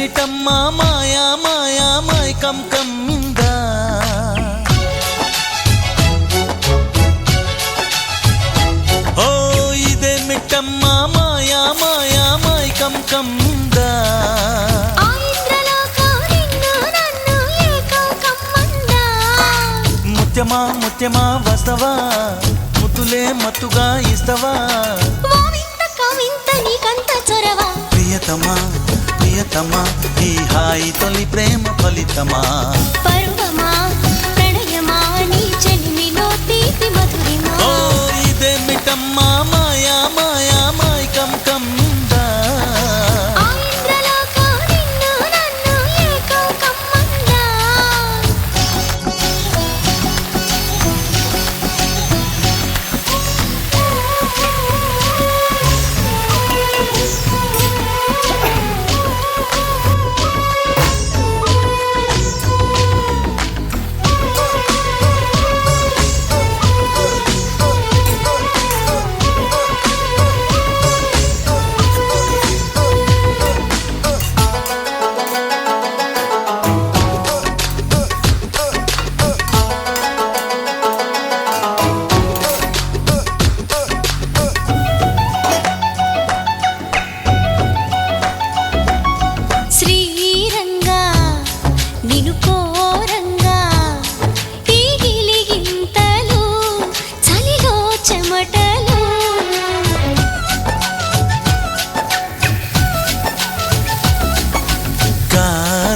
ఇదేమిటమ్మా మాయా మాయా మైకం కమ్మిందా ఓ ఇదేమిటమ్మా మాయా మాయా మైకం కమ్మిందా ముత్యమా ముత్యమా వస్తవా ముద్దులే మత్తుగా ఇస్తవా ప్రియతమా ప్రియతమా ఈ హాయి తొలి ప్రేమ ఫలితమా పరువమా ప్రణయమా నీ చెలిమిలో తీపి మధురిమా ఓ ఇదేమిటమ్మా మాయా మాయా మైకం కమ్మిందా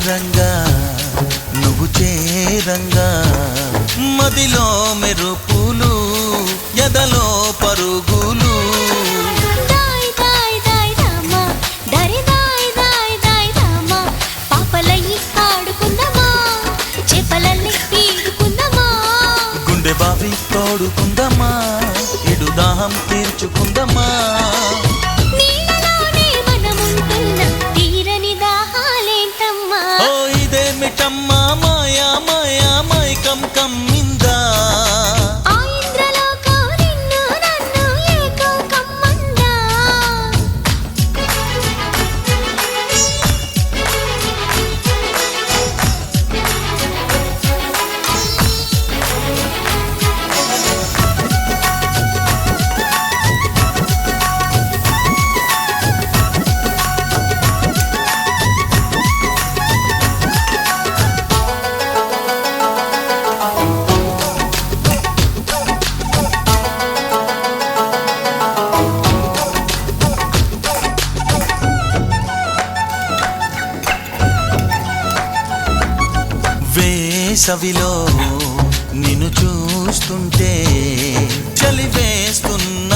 రంగా నువ్వు చేరంగా మదిలో మెరుపులు ఎదలో పరుగులు గుండె బావి తోడుకుందమ్మా ఇడు దాహం తీర్చుకుందమ్మా ఇదేమిటమ్మా మాయా మాయా మైకం కమ్మిందా వేసవిలో నిన్ను చూస్తుంటే చలి వేస్తున్న